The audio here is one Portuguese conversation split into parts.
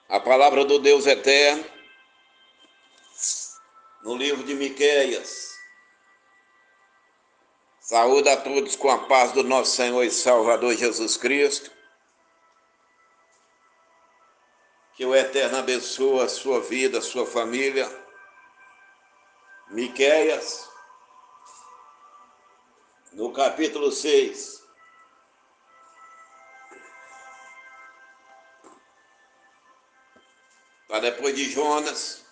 A palavra do Deus eterno, no livro de Miqueias. Saúde a todos com a paz do nosso Senhor e Salvador Jesus Cristo. Que o Eterno abençoe a sua vida, a sua família. Miqueias, no capítulo 6. Está depois de Jonas.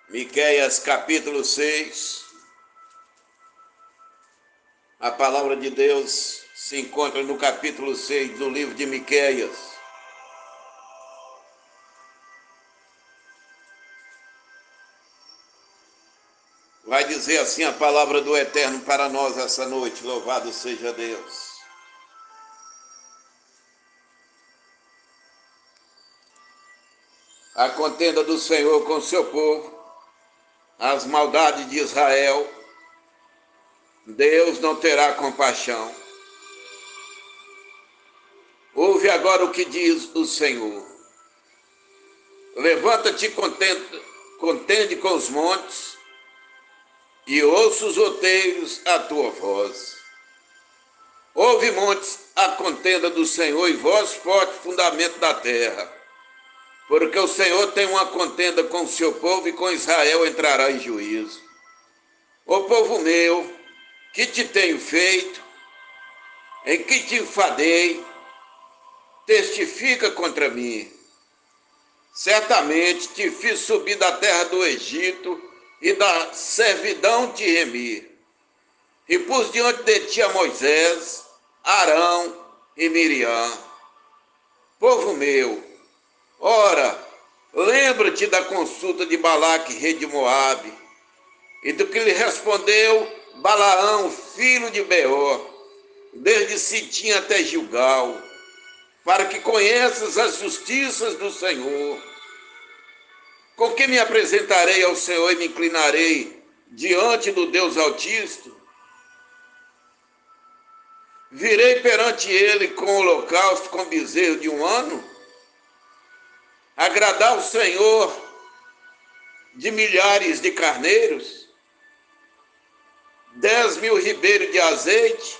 Miqueias, capítulo 6. A palavra de Deus se encontra no capítulo 6 do livro de Miqueias. Vai dizer assim a palavra do Eterno para nós essa noite. Louvado seja Deus. A contenda do Senhor com o seu povo, as maldades de Israel, Deus não terá compaixão. Ouve agora o que diz o Senhor. Levanta-te e contende com os montes, e ouça os outeiros a tua voz. Ouve, montes, a contenda do Senhor, e vós, forte fundamento da terra. Porque o Senhor tem uma contenda com o seu povo, e com Israel entrará em juízo. Ó povo meu, que te tenho feito, em que te enfadei, testifica contra mim. Certamente te fiz subir da terra do Egito, e da servidão te remi. E pus diante de ti a Moisés, Arão e Miriam. Povo meu, ora, lembra-te da consulta de Balaque, rei de Moabe, e do que lhe respondeu Balaão, filho de Beor, desde Sitim até Gilgal, para que conheças as justiças do Senhor. Com que me apresentarei ao Senhor e me inclinarei diante do Deus Altíssimo? Virei perante ele com holocausto, com bezerro de um ano? Agradar o Senhor de milhares de carneiros? 10.000 ribeiros de azeite?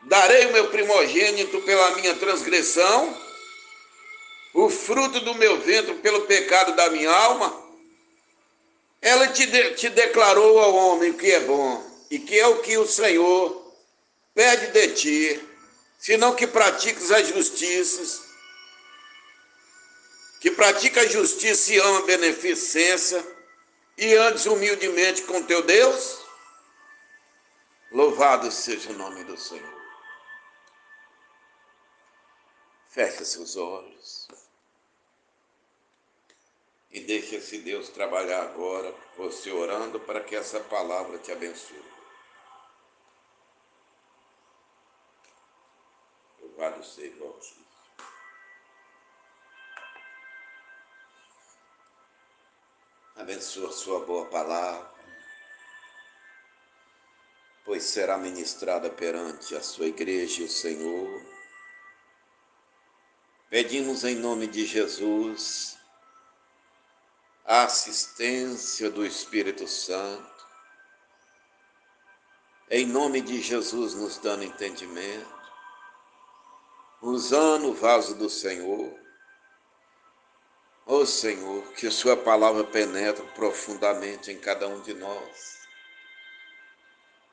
Darei o meu primogênito pela minha transgressão, o fruto do meu ventre pelo pecado da minha alma? Ela te declarou ao homem o que é bom, e que é o que o Senhor pede de ti, senão que pratiques as justiças, que pratica a justiça e ama a beneficência, e andes humildemente com teu Deus? Louvado seja o nome do Senhor. Feche seus olhos e deixe esse Deus trabalhar agora, você orando para que essa palavra te abençoe. Louvado seja o Altíssimo. Abençoa a sua boa palavra, pois será ministrada perante a sua igreja e o Senhor. Pedimos em nome de Jesus a assistência do Espírito Santo, em nome de Jesus nos dando entendimento, usando o vaso do Senhor. Ó Senhor, que sua palavra penetre profundamente em cada um de nós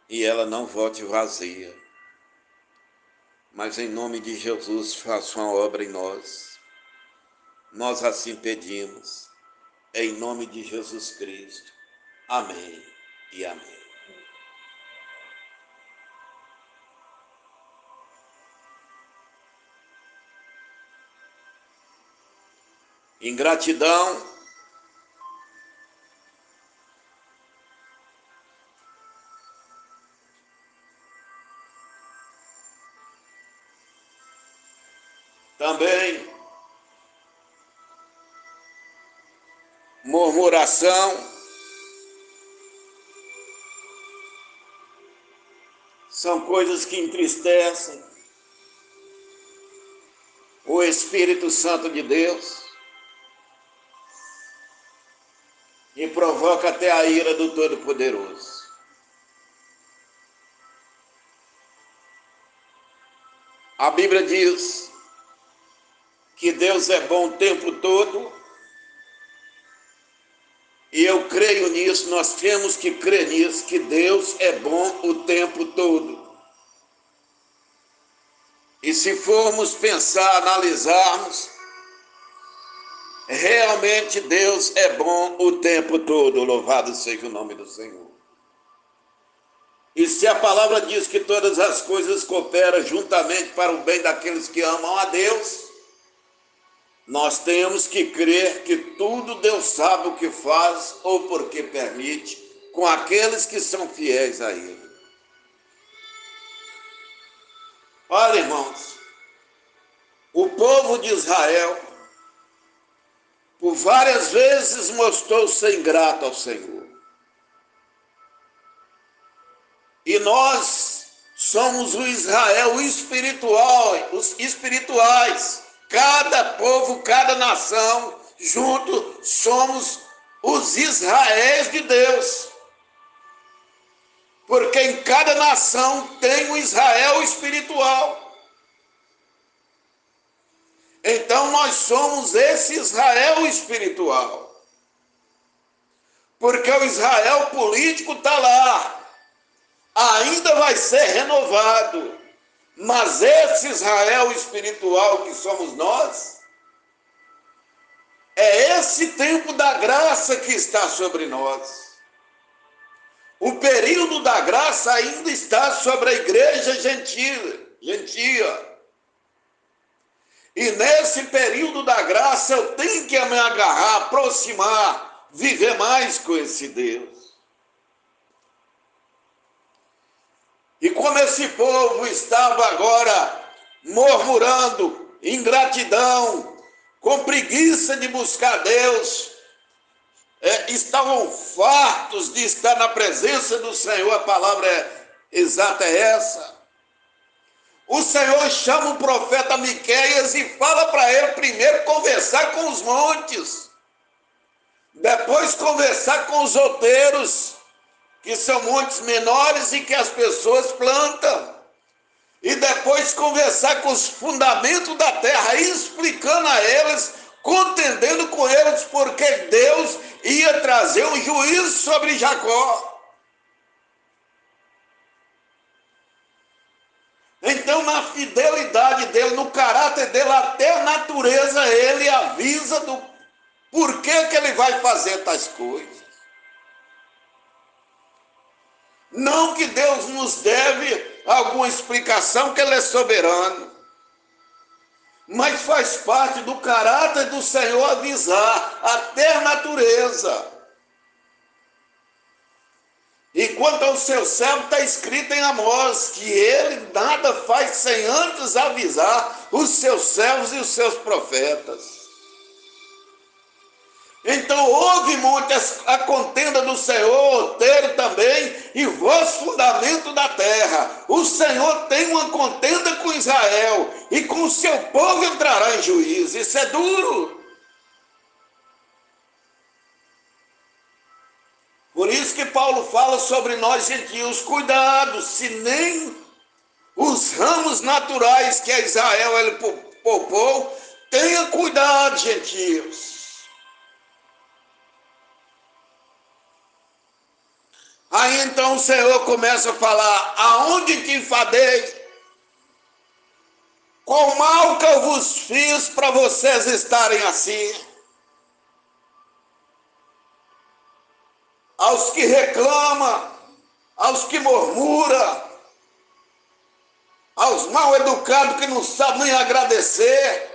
e ela não volte vazia, mas em nome de Jesus faça uma obra em nós. Nós assim pedimos, em nome de Jesus Cristo. Amém e amém. Ingratidão também, murmuração, são coisas que entristecem o Espírito Santo de Deus e provoca até a ira do Todo-Poderoso. A Bíblia diz que Deus é bom o tempo todo, e eu creio nisso, nós temos que crer nisso, que Deus é bom o tempo todo. E se formos pensar, analisarmos, realmente Deus é bom o tempo todo, louvado seja o nome do Senhor. E se a palavra diz que todas as coisas cooperam juntamente para o bem daqueles que amam a Deus, nós temos que crer que tudo Deus sabe o que faz ou porque permite com aqueles que são fiéis a Ele. Olha, irmãos, o povo de Israel por várias vezes mostrou-se ingrato ao Senhor. E nós somos o Israel espiritual, os espirituais. Cada povo, cada nação, junto, somos os Israéis de Deus. Porque em cada nação tem um Israel espiritual. Então nós somos esse Israel espiritual. Porque o Israel político está lá. Ainda vai ser renovado. Mas esse Israel espiritual que somos nós, é esse tempo da graça que está sobre nós. O período da graça ainda está sobre a igreja gentia. E nesse período da graça eu tenho que me agarrar, aproximar, viver mais com esse Deus. E como esse povo estava agora murmurando, ingratidão, com preguiça de buscar Deus, estavam fartos de estar na presença do Senhor, a palavra exata é essa. O Senhor chama o profeta Miqueias e fala para ele primeiro conversar com os montes, depois conversar com os outeiros, que são montes menores e que as pessoas plantam, e depois conversar com os fundamentos da terra, explicando a eles, contendendo com eles, porque Deus ia trazer um juízo sobre Jacó. Então, na fidelidade dele, no caráter dele, até a natureza, ele avisa do porquê que ele vai fazer tais coisas. Não que Deus nos deve alguma explicação, que Ele é soberano, mas faz parte do caráter do Senhor avisar até a natureza. E quanto ao seu servo, está escrito em Amós que ele nada faz sem antes avisar os seus servos e os seus profetas. Então houve muitas a contenda do Senhor, outeiro também, e vós fundamento da terra. O Senhor tem uma contenda com Israel, e com o seu povo entrará em juízo. Isso é duro. Por isso que Paulo fala sobre nós gentios, cuidado, se nem os ramos naturais que a Israel ele poupou, tenha cuidado, gentios. Aí então o Senhor começa a falar, aonde te enfadei? Qual mal que eu vos fiz para vocês estarem assim? Aos que reclamam, aos que murmuram, aos mal educados que não sabem nem agradecer,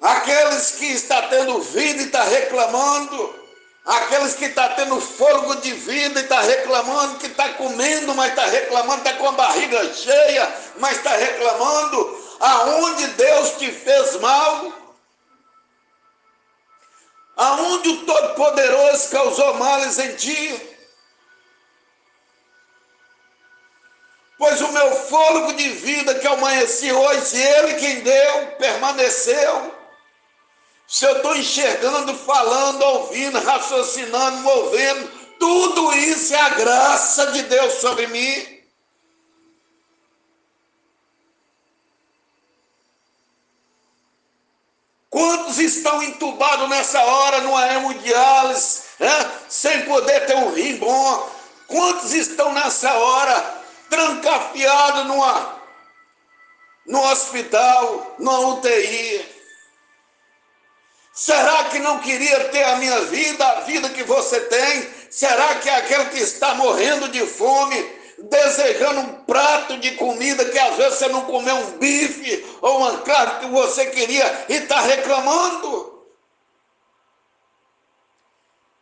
aqueles que estão tendo vida e estão reclamando, aqueles que estão tendo fôlego de vida e estão reclamando, que está comendo, mas está reclamando, está com a barriga cheia, mas está reclamando, aonde Deus te fez mal, aonde o Todo-Poderoso causou males em ti. Pois o meu fôlego de vida que eu amanheci hoje, ele quem deu, permaneceu. Se eu estou enxergando, falando, ouvindo, raciocinando, movendo, tudo isso é a graça de Deus sobre mim. Quantos estão entubados nessa hora numa hemodiálise, sem poder ter um rim bom? Quantos estão nessa hora trancafiados no hospital, numa UTI? Será que não queria ter a minha vida, a vida que você tem? Será que é aquele que está morrendo de fome, desejando um prato de comida que às vezes você não comeu um bife ou uma carne que você queria e está reclamando?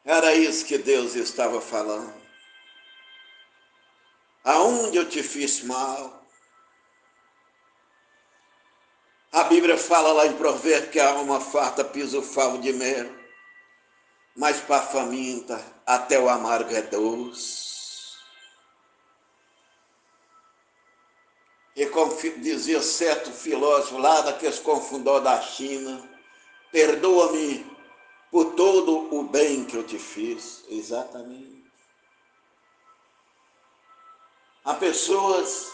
Era isso que Deus estava falando. Aonde eu te fiz mal? A Bíblia fala lá em Provérbios que a alma farta pisa o favo de mel, mas para a faminta até o amargo é doce. E como dizia certo filósofo lá daqueles confundó da China, perdoa-me por todo o bem que eu te fiz. Exatamente. Há pessoas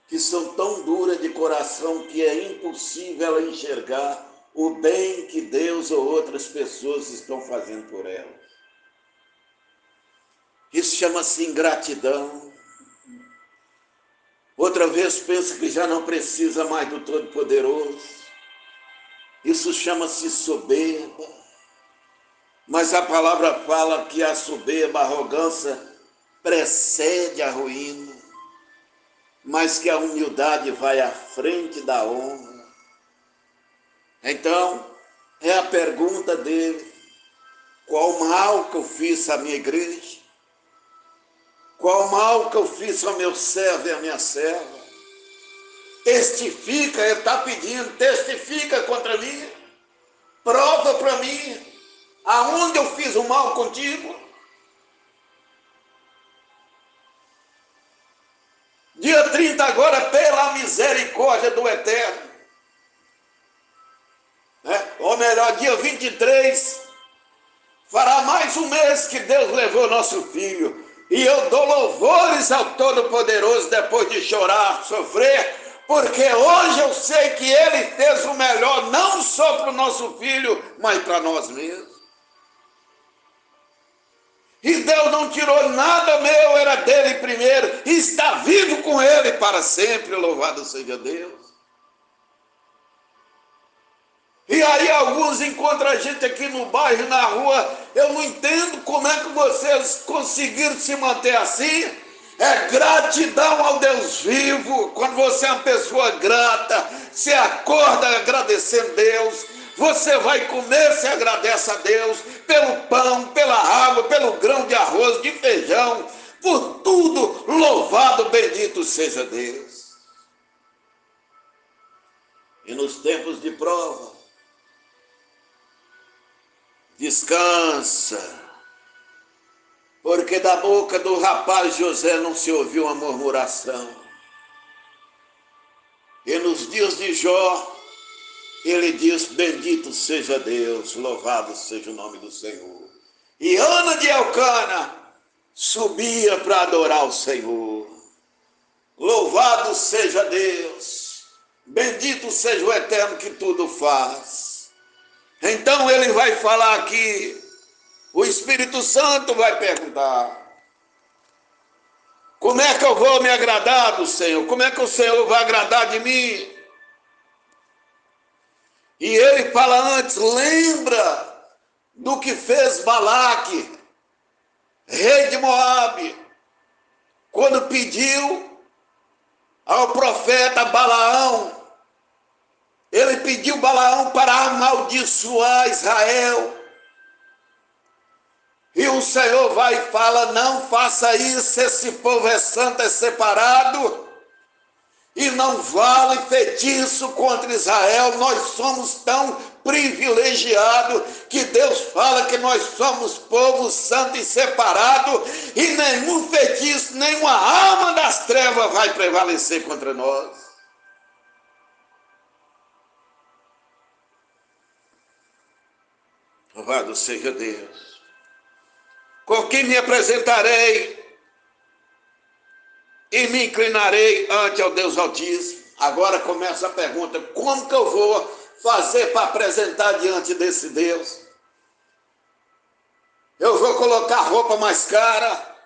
que são tão duras de coração que é impossível ela enxergar o bem que Deus ou outras pessoas estão fazendo por ela. Isso chama-se ingratidão. Outra vez pensa que já não precisa mais do Todo-Poderoso. Isso chama-se soberba. Mas a palavra fala que a soberba, a arrogância, precede a ruína, mas que a humildade vai à frente da honra. Então, é a pergunta dele: qual mal que eu fiz à minha igreja? Qual mal que eu fiz ao meu servo e à minha serva? Testifica, ele está pedindo, testifica contra mim, prova para mim, aonde eu fiz o mal contigo? Dia 30 agora, pela misericórdia do Eterno, ou melhor, dia 23, fará mais um mês que Deus levou nosso filho, e eu dou louvores ao Todo-Poderoso depois de chorar, sofrer, porque hoje eu sei que Ele fez o melhor, não só para o nosso filho, mas para nós mesmos. E Deus não tirou nada meu, era dele primeiro, e está vivo com Ele para sempre, louvado seja Deus. E aí alguns encontram a gente aqui no bairro, na rua, eu não entendo como é que vocês conseguiram se manter assim. É gratidão ao Deus vivo. Quando você é uma pessoa grata, você acorda agradecendo Deus, você vai comer, você agradece a Deus pelo pão, pela água, pelo grão de arroz, de feijão, por tudo, louvado, bendito seja Deus. E nos tempos de prova, descansa, porque da boca do rapaz José não se ouviu uma murmuração. E nos dias de Jó, ele diz: bendito seja Deus, louvado seja o nome do Senhor. E Ana de Elcana subia para adorar o Senhor. Louvado seja Deus, bendito seja o Eterno que tudo faz. Então ele vai falar aqui, o Espírito Santo vai perguntar: como é que eu vou me agradar do Senhor? Como é que o Senhor vai agradar de mim? E ele fala antes: lembra do que fez Balaque, rei de Moabe, quando pediu ao profeta Balaão. Ele pediu Balaão para amaldiçoar Israel. E o Senhor vai e fala: não faça isso, esse povo é santo, é separado, e não vale feitiço contra Israel, nós somos tão privilegiado, que Deus fala que nós somos povo santo e separado, e nenhum feitiço, nenhuma alma das trevas vai prevalecer contra nós. Louvado seja Deus. Com quem me apresentarei e me inclinarei ante ao Deus Altíssimo? Agora começa a pergunta: como que eu vou fazer para apresentar diante desse Deus? Eu vou colocar roupa mais cara,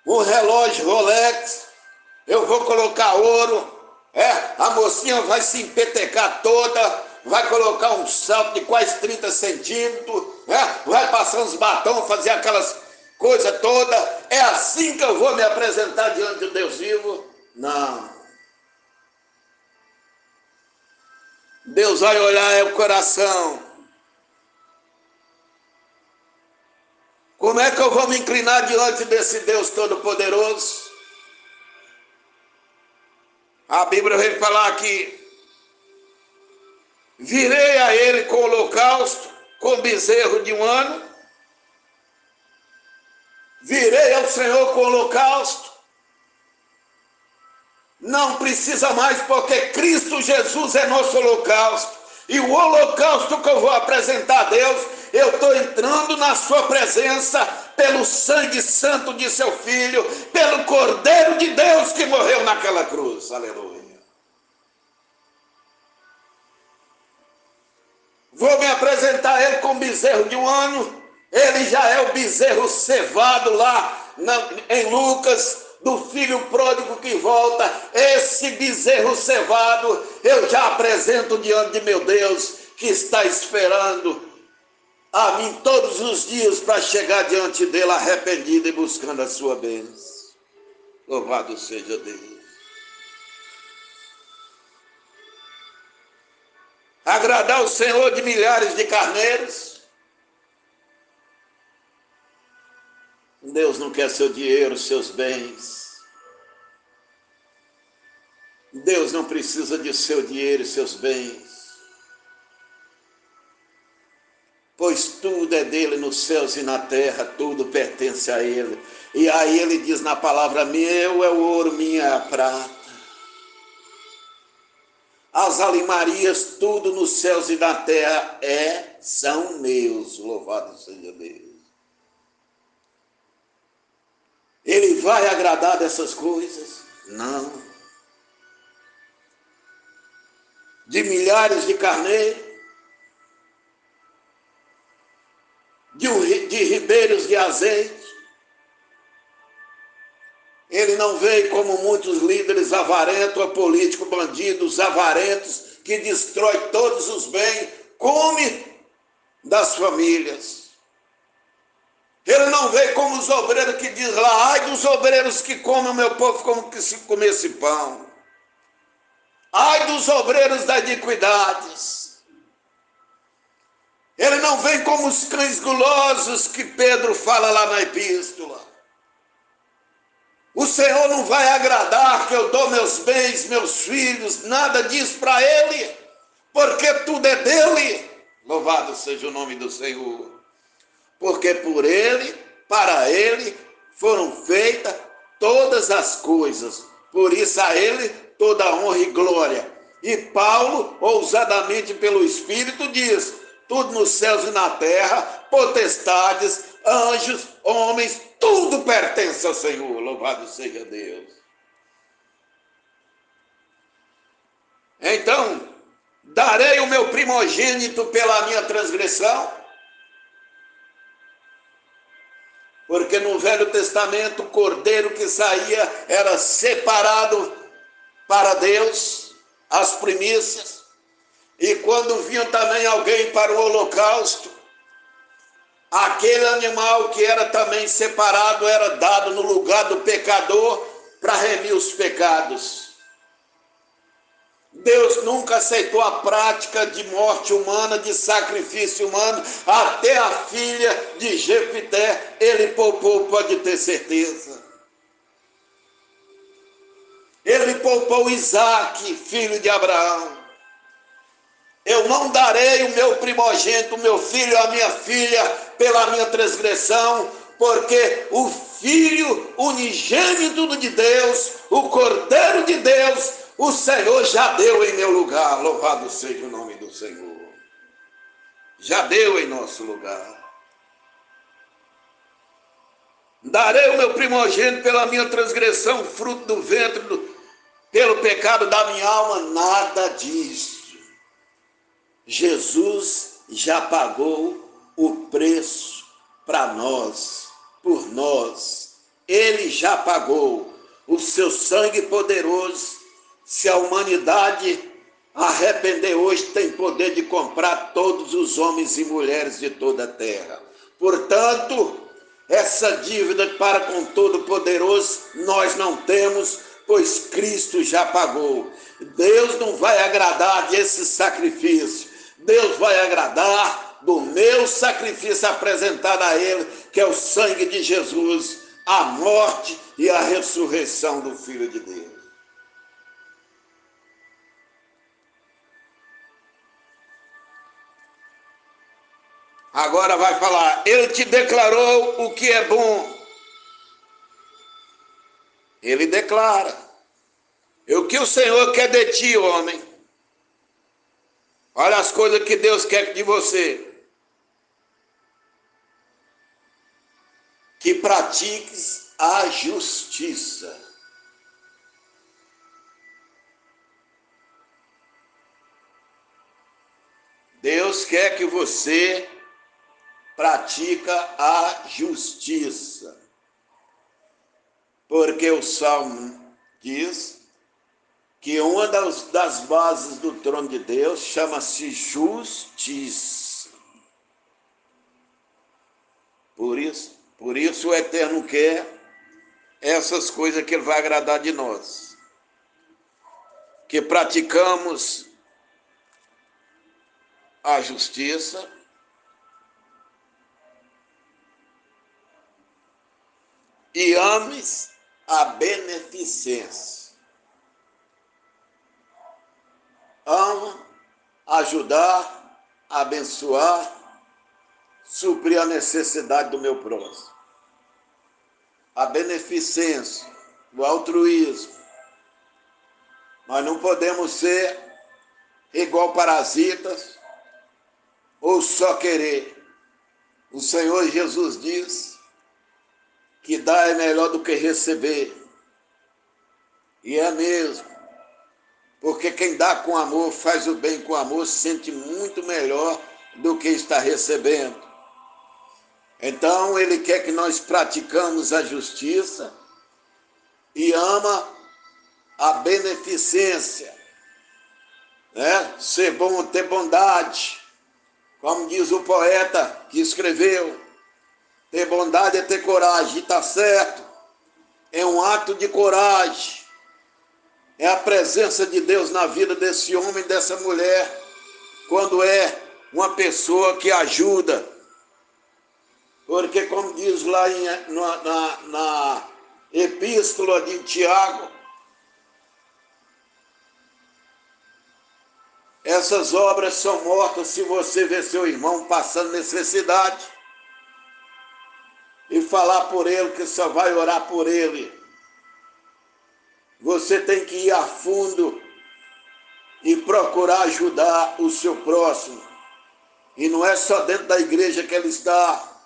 um relógio Rolex, eu vou colocar ouro, a mocinha vai se empetecar toda, vai colocar um salto de quase 30 centímetros, vai passar uns batons, fazer aquelas coisas todas. É assim que eu vou me apresentar diante de Deus vivo? Não. Deus vai olhar o coração. Como é que eu vou me inclinar diante desse Deus Todo-Poderoso? A Bíblia vem falar que virei a ele com holocausto, com bezerro de 1 ano. Virei ao Senhor com holocausto. Não precisa mais, porque Cristo Jesus é nosso holocausto. E o holocausto que eu vou apresentar a Deus, eu estou entrando na sua presença pelo sangue santo de seu Filho, pelo Cordeiro de Deus que morreu naquela cruz. Aleluia. Vou me apresentar a ele com bezerro de 1 ano. Ele já é o bezerro cevado lá em Lucas, do filho pródigo que volta. Esse bezerro cevado eu já apresento diante de meu Deus, que está esperando a mim todos os dias para chegar diante dele arrependido e buscando a sua bênção. Louvado seja Deus. Agradar o Senhor de milhares de carneiros. Deus não quer seu dinheiro, seus bens. Deus não precisa de seu dinheiro e seus bens. Pois tudo é dele nos céus e na terra, tudo pertence a ele. E aí ele diz na palavra: meu é o ouro, minha é a prata. As alimarias, tudo nos céus e na terra são meus. Louvado seja Deus. Ele vai agradar dessas coisas? Não. De milhares de carneiros, de ribeiros de azeite. Ele não veio como muitos líderes avarentos ou políticos bandidos avarentos que destrói todos os bens, come das famílias. Ele não veio como os obreiros que diz lá: ai dos obreiros que comem o meu povo como que se comesse pão. Ai dos obreiros das iniquidades. Ele não vem como os cães gulosos que Pedro fala lá na epístola. O Senhor não vai agradar que eu dou meus bens, meus filhos, nada disso para ele, porque tudo é dele. Louvado seja o nome do Senhor. Porque por ele, para ele, foram feitas todas as coisas. Por isso a ele toda a honra e glória. E Paulo, ousadamente pelo Espírito, diz: tudo nos céus e na terra, potestades, anjos, homens, tudo pertence ao Senhor. Louvado seja Deus. Então, darei o meu primogênito pela minha transgressão? Porque no Velho Testamento, o cordeiro que saía era separado para Deus, as primícias. E quando vinha também alguém para o holocausto, aquele animal que era também separado era dado no lugar do pecador para remir os pecados. Deus nunca aceitou a prática de morte humana, de sacrifício humano. Até a filha de Jefité ele poupou, pode ter certeza. Ele poupou Isaque, filho de Abraão. Eu não darei o meu primogênito, o meu filho, a minha filha, pela minha transgressão, porque o Filho unigênito de Deus, o Cordeiro de Deus, o Senhor já deu em meu lugar. Louvado seja o nome do Senhor. Já deu em nosso lugar. Darei o meu primogênito pela minha transgressão, fruto do ventre, pelo pecado da minha alma. Nada disso. Jesus já pagou o preço para nós, por nós. Ele já pagou o seu sangue poderoso. Se a humanidade arrepender hoje, tem poder de comprar todos os homens e mulheres de toda a terra. Portanto, essa dívida para com Todo-Poderoso nós não temos, pois Cristo já pagou. Deus não vai agradar desse sacrifício. Deus vai agradar do meu sacrifício apresentado a Ele, que é o sangue de Jesus, a morte e a ressurreição do Filho de Deus. Agora vai falar, Ele te declarou o que é bom. Ele declara. E o que o Senhor quer de ti, homem? Olha as coisas que Deus quer de você. Que pratiques a justiça. Deus quer que você pratica a justiça. Porque o Salmo diz que uma das bases do trono de Deus chama-se justiça. Por isso o Eterno quer essas coisas que Ele vai agradar de nós. Que praticamos a justiça e ames a beneficência. Ama, ajudar, abençoar, suprir a necessidade do meu próximo. A beneficência, o altruísmo. Nós não podemos ser igual parasitas ou só querer. O Senhor Jesus diz que dar é melhor do que receber. E é mesmo. Porque quem dá com amor, faz o bem com amor, se sente muito melhor do que está recebendo. Então, Ele quer que nós praticamos a justiça e ama a beneficência. Né? Ser bom, ter bondade. Como diz o poeta que escreveu, ter bondade é ter coragem. E está certo. É um ato de coragem. É a presença de Deus na vida desse homem, dessa mulher, quando é uma pessoa que ajuda. Porque, como diz lá na epístola de Tiago, essas obras são mortas se você ver seu irmão passando necessidade e falar por ele que só vai orar por ele. Você tem que ir a fundo e procurar ajudar o seu próximo. E não é só dentro da igreja que ele está.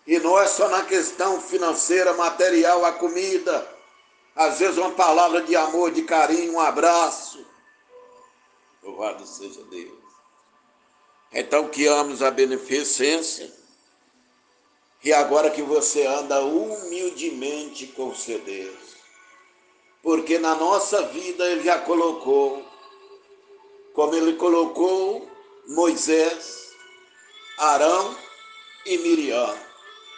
E não é só na questão financeira, material, a comida. Às vezes uma palavra de amor, de carinho, um abraço. Louvado seja Deus. Então que ames a beneficência. E agora que você anda humildemente com o seu Deus. Porque na nossa vida Ele já colocou, como Ele colocou Moisés, Arão e Miriam.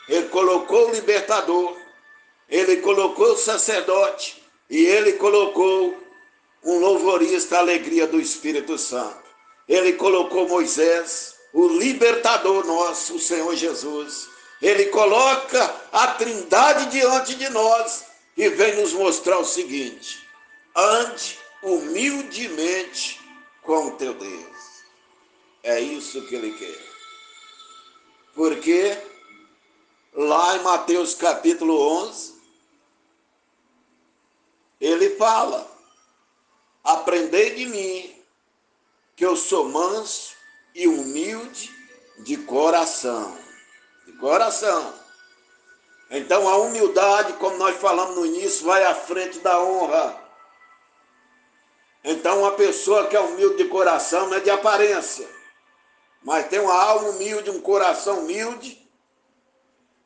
Ele colocou o libertador, Ele colocou o sacerdote e Ele colocou um louvorista, a alegria do Espírito Santo. Ele colocou Moisés, o libertador nosso, o Senhor Jesus. Ele coloca a Trindade diante de nós e vem nos mostrar o seguinte: ande humildemente com o teu Deus. É isso que ele quer. Porque lá em Mateus capítulo 11, ele fala: aprendei de mim, que eu sou manso e humilde de coração. De coração. Então a humildade, como nós falamos no início, vai à frente da honra. Então uma pessoa que é humilde de coração não é de aparência, mas tem uma alma humilde, um coração humilde,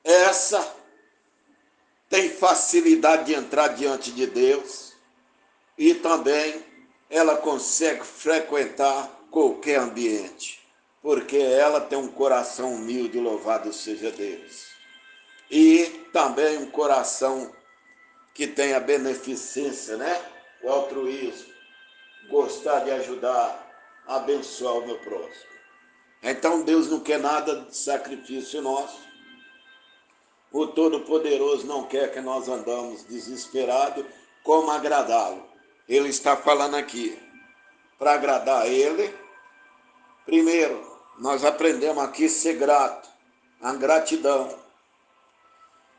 essa tem facilidade de entrar diante de Deus e também ela consegue frequentar qualquer ambiente, porque ela tem um coração humilde, louvado seja Deus. E também um coração que tem a beneficência, né? O altruísmo, gostar de ajudar, abençoar o meu próximo. Então Deus não quer nada de sacrifício nosso. O Todo-Poderoso não quer que nós andamos desesperados como agradá-lo. Ele está falando aqui, para agradar ele, primeiro, nós aprendemos aqui a ser grato, a gratidão.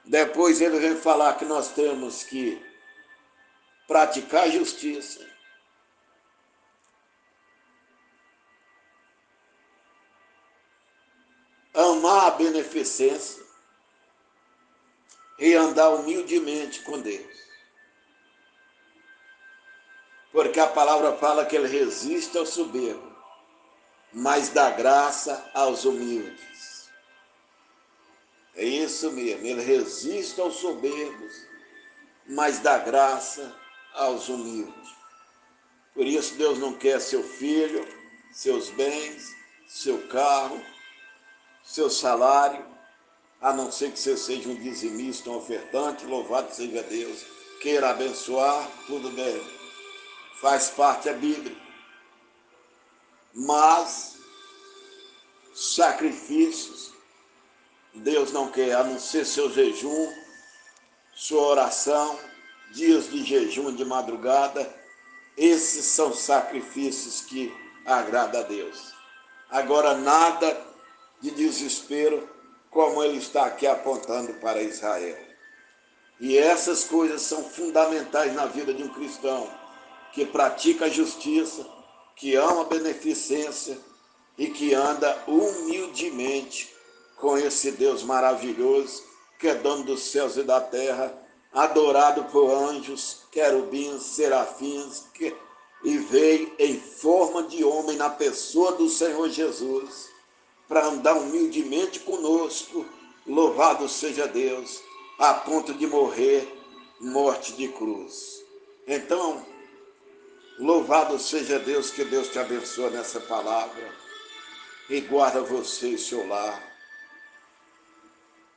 Depois ele vem falar que nós temos que praticar a justiça. Amar a beneficência e andar humildemente com Deus. Porque a palavra fala que ele resiste ao soberbo, mas dá graça aos humildes. É isso mesmo, ele resiste aos soberbos, mas dá graça aos humildes. Por isso Deus não quer seu filho, seus bens, seu carro, seu salário, a não ser que você seja um dizimista, um ofertante, louvado seja Deus, queira abençoar, tudo bem, faz parte da Bíblia. Mas sacrifícios, Deus não quer, a não ser seu jejum, sua oração, dias de jejum de madrugada, esses são sacrifícios que agradam a Deus. Agora, nada de desespero, como ele está aqui apontando para Israel. E essas coisas são fundamentais na vida de um cristão, que pratica a justiça, que ama a beneficência e que anda humildemente com esse Deus maravilhoso, que é dono dos céus e da terra, adorado por anjos, querubins, serafins, e veio em forma de homem na pessoa do Senhor Jesus, para andar humildemente conosco, louvado seja Deus, a ponto de morrer morte de cruz. Então, louvado seja Deus, que Deus te abençoe nessa palavra e guarda você e seu lar.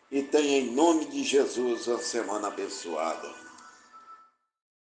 E tenha em nome de Jesus uma semana abençoada.